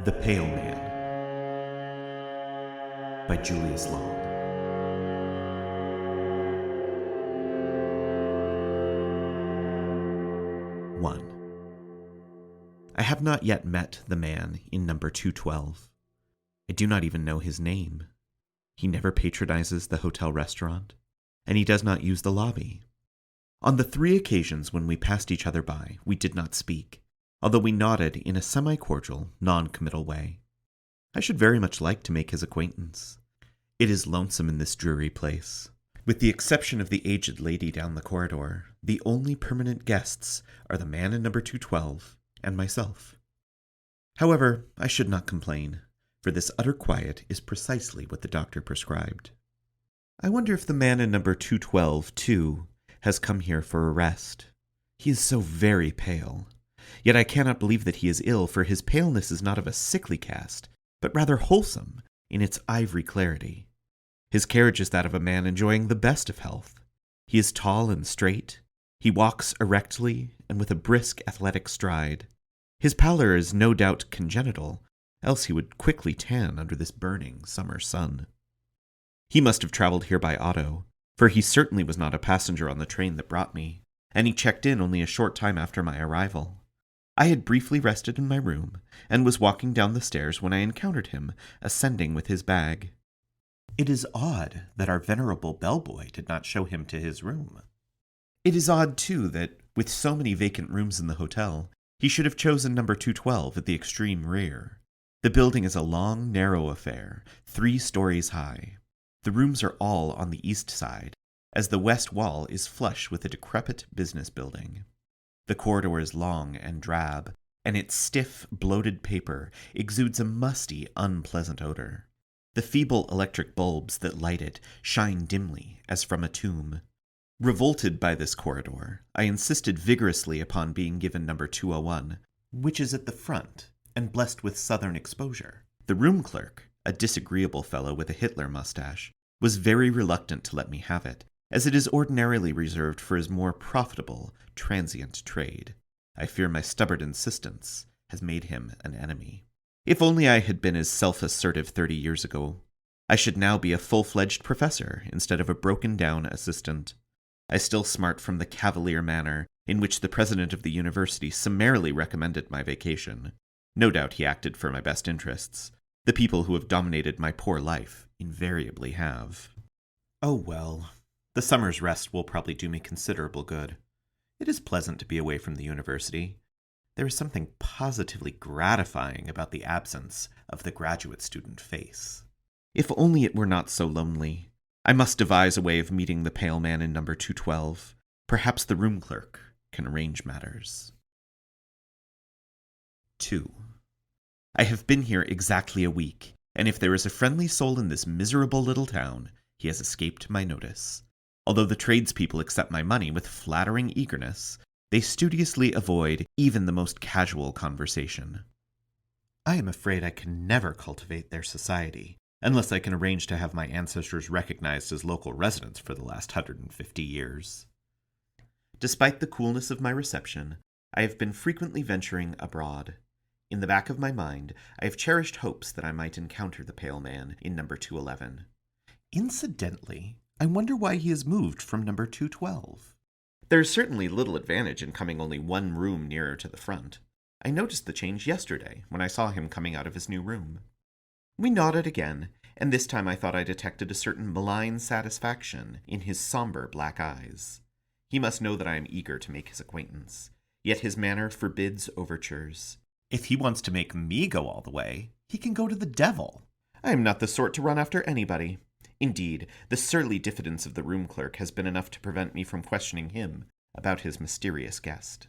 The Pale Man by Julius Long. One. I have not yet met the man in number 212. I do not even know his name. He never patronizes the hotel restaurant, and he does not use the lobby. On the 3 occasions when we passed each other by, we did not speak, although we nodded in a semi-cordial, non-committal way. I should very much like to make his acquaintance. It is lonesome in this dreary place. With the exception of the aged lady down the corridor, the only permanent guests are the man in number 212 and myself. However, I should not complain, for this utter quiet is precisely what the doctor prescribed. I wonder if the man in number 212, too, has come here for a rest. He is so very pale. Yet I cannot believe that he is ill, for his paleness is not of a sickly cast, but rather wholesome in its ivory clarity. His carriage is that of a man enjoying the best of health. He is tall and straight. He walks erectly and with a brisk, athletic stride. His pallor is no doubt congenital, else he would quickly tan under this burning summer sun. He must have traveled here by auto, for he certainly was not a passenger on the train that brought me, and he checked in only a short time after my arrival. I had briefly rested in my room, and was walking down the stairs when I encountered him, ascending with his bag. It is odd that our venerable bellboy did not show him to his room. It is odd, too, that, with so many vacant rooms in the hotel, he should have chosen number 212 at the extreme rear. The building is a long, narrow affair, 3 stories high. The rooms are all on the east side, as the west wall is flush with a decrepit business building. The corridor is long and drab, and its stiff, bloated paper exudes a musty, unpleasant odor. The feeble electric bulbs that light it shine dimly, as from a tomb. Revolted by this corridor, I insisted vigorously upon being given number 201, which is at the front, and blessed with southern exposure. The room clerk, a disagreeable fellow with a Hitler mustache, was very reluctant to let me have it, as it is ordinarily reserved for his more profitable, transient trade. I fear my stubborn insistence has made him an enemy. If only I had been as self-assertive 30 years ago, I should now be a full-fledged professor instead of a broken-down assistant. I still smart from the cavalier manner in which the president of the university summarily recommended my vacation. No doubt he acted for my best interests. The people who have dominated my poor life invariably have. Oh well. The summer's rest will probably do me considerable good. It is pleasant to be away from the university. There is something positively gratifying about the absence of the graduate student face. If only it were not so lonely. I must devise a way of meeting the pale man in number 212. Perhaps the room clerk can arrange matters. 2. I have been here exactly a week, and if there is a friendly soul in this miserable little town, he has escaped my notice. Although the tradespeople accept my money with flattering eagerness, they studiously avoid even the most casual conversation. I am afraid I can never cultivate their society, unless I can arrange to have my ancestors recognized as local residents for the last 150 years. Despite the coolness of my reception, I have been frequently venturing abroad. In the back of my mind, I have cherished hopes that I might encounter the pale man in number 211. Incidentally, I wonder why he has moved from number 212. There is certainly little advantage in coming only 1 room nearer to the front. I noticed the change yesterday when I saw him coming out of his new room. We nodded again, and this time I thought I detected a certain malign satisfaction in his somber black eyes. He must know that I am eager to make his acquaintance, yet his manner forbids overtures. If he wants to make me go all the way, he can go to the devil. I am not the sort to run after anybody. Indeed, the surly diffidence of the room clerk has been enough to prevent me from questioning him about his mysterious guest.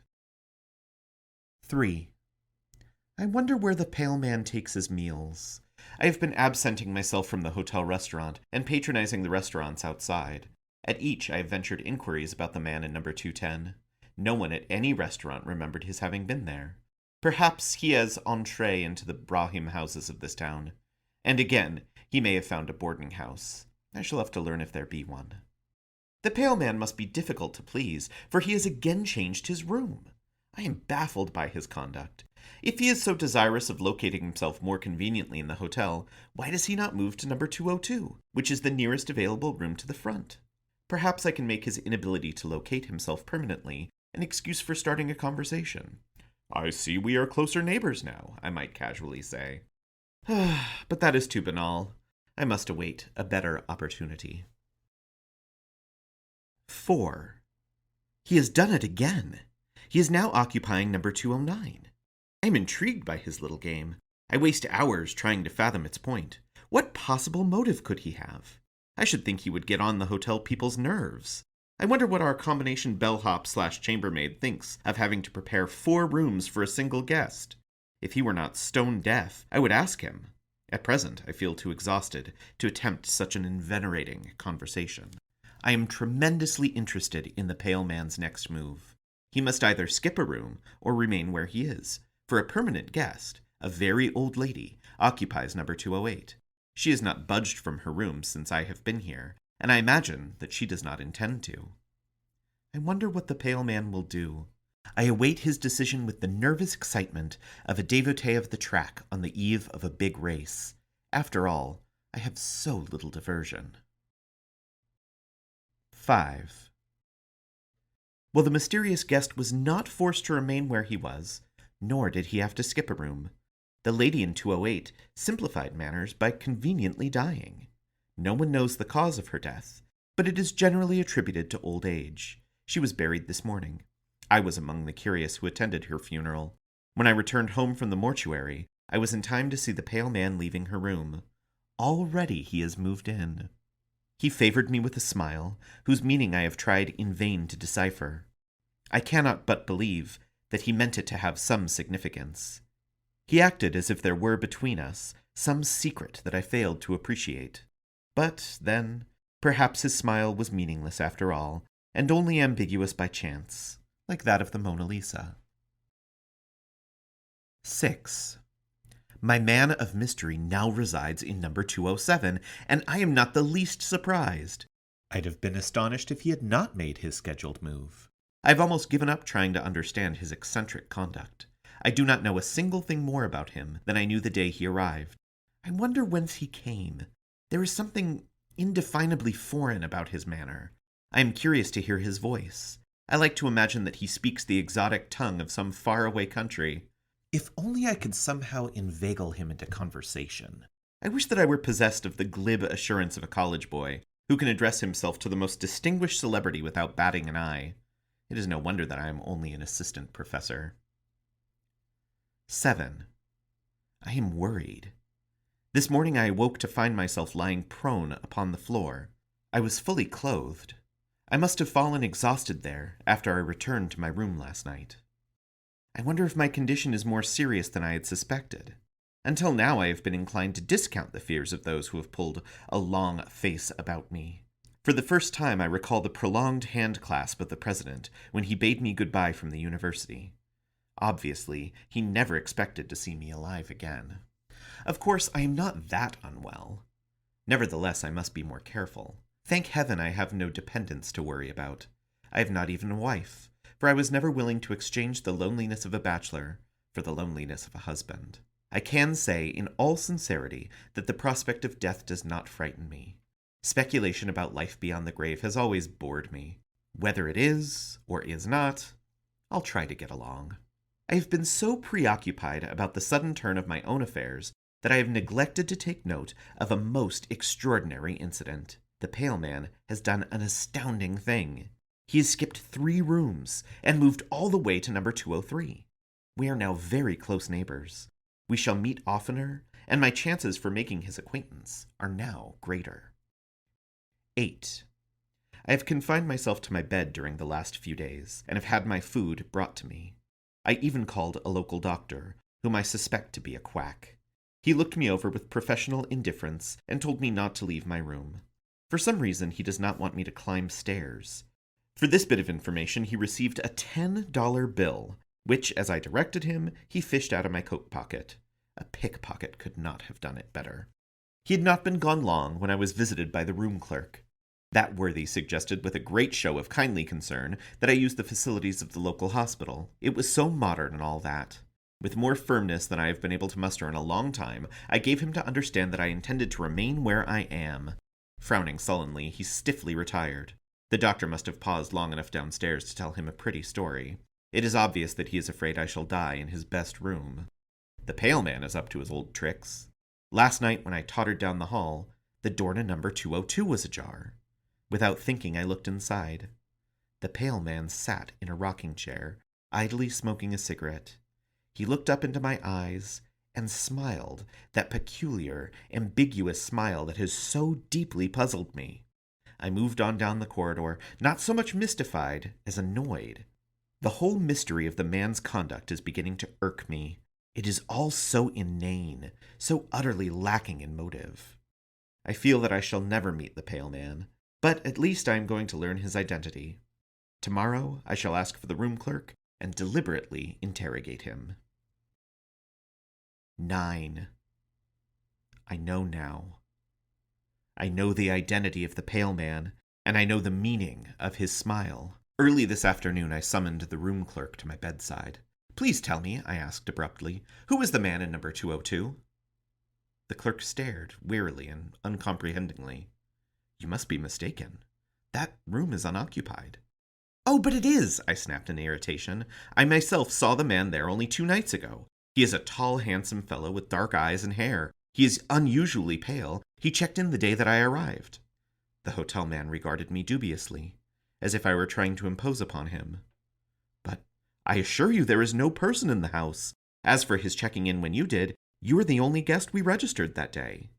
3. I wonder where the pale man takes his meals. I have been absenting myself from the hotel restaurant and patronizing the restaurants outside. At each I have ventured inquiries about the man in number 210. No one at any restaurant remembered his having been there. Perhaps he has entree into the Brahim houses of this town. And again, he may have found a boarding house. I shall have to learn if there be one. The pale man must be difficult to please, for he has again changed his room. I am baffled by his conduct. If he is so desirous of locating himself more conveniently in the hotel, why does he not move to number 202, which is the nearest available room to the front? Perhaps I can make his inability to locate himself permanently an excuse for starting a conversation. I see we are closer neighbors now, I might casually say. But that is too banal. I must await a better opportunity. 4. He has done it again. He is now occupying number 209. I am intrigued by his little game. I waste hours trying to fathom its point. What possible motive could he have? I should think he would get on the hotel people's nerves. I wonder what our combination bellhop/chambermaid thinks of having to prepare 4 rooms for a single guest. If he were not stone deaf, I would ask him. At present, I feel too exhausted to attempt such an invigorating conversation. I am tremendously interested in the pale man's next move. He must either skip a room or remain where he is, for a permanent guest, a very old lady, occupies number 208. She has not budged from her room since I have been here, and I imagine that she does not intend to. I wonder what the pale man will do. I await his decision with the nervous excitement of a devotee of the track on the eve of a big race. After all, I have so little diversion. 5. Well, the mysterious guest was not forced to remain where he was, nor did he have to skip a room. The lady in 208 simplified matters by conveniently dying. No one knows the cause of her death, but it is generally attributed to old age. She was buried this morning. I was among the curious who attended her funeral. When I returned home from the mortuary, I was in time to see the pale man leaving her room. Already he has moved in. He favored me with a smile, whose meaning I have tried in vain to decipher. I cannot but believe that he meant it to have some significance. He acted as if there were between us some secret that I failed to appreciate. But, then, perhaps his smile was meaningless after all, and only ambiguous by chance, like that of the Mona Lisa. 6. My man of mystery now resides in number 207, and I am not the least surprised. I'd have been astonished if he had not made his scheduled move. I've almost given up trying to understand his eccentric conduct. I do not know a single thing more about him than I knew the day he arrived. I wonder whence he came. There is something indefinably foreign about his manner. I am curious to hear his voice. I like to imagine that he speaks the exotic tongue of some faraway country. If only I could somehow inveigle him into conversation. I wish that I were possessed of the glib assurance of a college boy, who can address himself to the most distinguished celebrity without batting an eye. It is no wonder that I am only an assistant professor. 7. I am worried. This morning I awoke to find myself lying prone upon the floor. I was fully clothed. I must have fallen exhausted there after I returned to my room last night. I wonder if my condition is more serious than I had suspected. Until now I have been inclined to discount the fears of those who have pulled a long face about me. For the first time I recall the prolonged hand clasp of the president when he bade me goodbye from the university. Obviously, he never expected to see me alive again. Of course, I am not that unwell. Nevertheless, I must be more careful. Thank heaven I have no dependents to worry about. I have not even a wife, for I was never willing to exchange the loneliness of a bachelor for the loneliness of a husband. I can say in all sincerity that the prospect of death does not frighten me. Speculation about life beyond the grave has always bored me. Whether it is or is not, I'll try to get along. I have been so preoccupied about the sudden turn of my own affairs that I have neglected to take note of a most extraordinary incident. The pale man has done an astounding thing. He has skipped 3 rooms and moved all the way to number 203. We are now very close neighbors. We shall meet oftener, and my chances for making his acquaintance are now greater. 8. I have confined myself to my bed during the last few days, and have had my food brought to me. I even called a local doctor, whom I suspect to be a quack. He looked me over with professional indifference and told me not to leave my room. For some reason, he does not want me to climb stairs. For this bit of information, he received a $10 bill, which, as I directed him, he fished out of my coat pocket. A pickpocket could not have done it better. He had not been gone long when I was visited by the room clerk. That worthy suggested with a great show of kindly concern that I use the facilities of the local hospital. It was so modern and all that. With more firmness than I have been able to muster in a long time, I gave him to understand that I intended to remain where I am. Frowning sullenly, he stiffly retired. The doctor must have paused long enough downstairs to tell him a pretty story. It is obvious that he is afraid I shall die in his best room. The pale man is up to his old tricks. Last night, when I tottered down the hall, the door to number 202 was ajar. Without thinking, I looked inside. The pale man sat in a rocking chair, idly smoking a cigarette. He looked up into my eyes and smiled, that peculiar, ambiguous smile that has so deeply puzzled me. I moved on down the corridor, not so much mystified as annoyed. The whole mystery of the man's conduct is beginning to irk me. It is all so inane, so utterly lacking in motive. I feel that I shall never meet the pale man, but at least I am going to learn his identity. Tomorrow I shall ask for the room clerk and deliberately interrogate him. 9. I know now. I know the identity of the pale man, and I know the meaning of his smile. Early this afternoon I summoned the room clerk to my bedside. "Please tell me," I asked abruptly, "who is the man in number 202? The clerk stared, wearily and uncomprehendingly. "You must be mistaken. That room is unoccupied." "Oh, but it is!" I snapped in irritation. "I myself saw the man there only 2 nights ago. He is a tall, handsome fellow with dark eyes and hair. He is unusually pale. He checked in the day that I arrived." The hotel man regarded me dubiously, as if I were trying to impose upon him. "But I assure you there is no person in the house. As for his checking in when you did, you were the only guest we registered that day."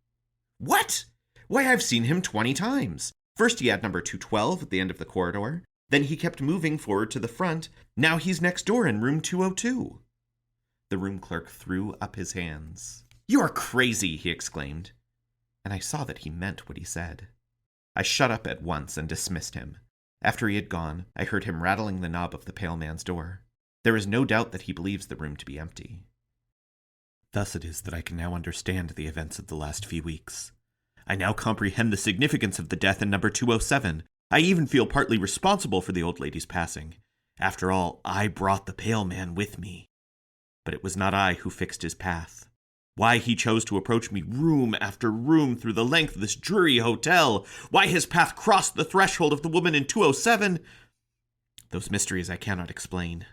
"What? Why, I've seen him 20 times. First he had number 212 at the end of the corridor. Then he kept moving forward to the front. Now he's next door in room 202. The room clerk threw up his hands. "You are crazy," he exclaimed. And I saw that he meant what he said. I shut up at once and dismissed him. After he had gone, I heard him rattling the knob of the pale man's door. There is no doubt that he believes the room to be empty. Thus it is that I can now understand the events of the last few weeks. I now comprehend the significance of the death in number 207. I even feel partly responsible for the old lady's passing. After all, I brought the pale man with me. But it was not I who fixed his path. Why he chose to approach me room after room through the length of this dreary hotel, why his path crossed the threshold of the woman in 207, those mysteries I cannot explain.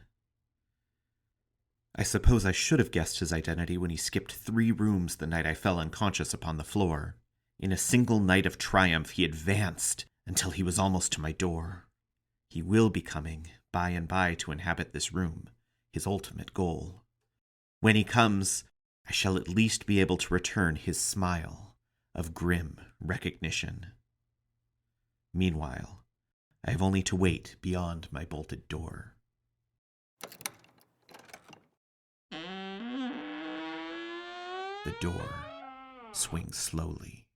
I suppose I should have guessed his identity when he skipped 3 rooms the night I fell unconscious upon the floor. In a single night of triumph he advanced until he was almost to my door. He will be coming, by and by, to inhabit this room, his ultimate goal. When he comes, I shall at least be able to return his smile of grim recognition. Meanwhile, I have only to wait beyond my bolted door. The door swings slowly.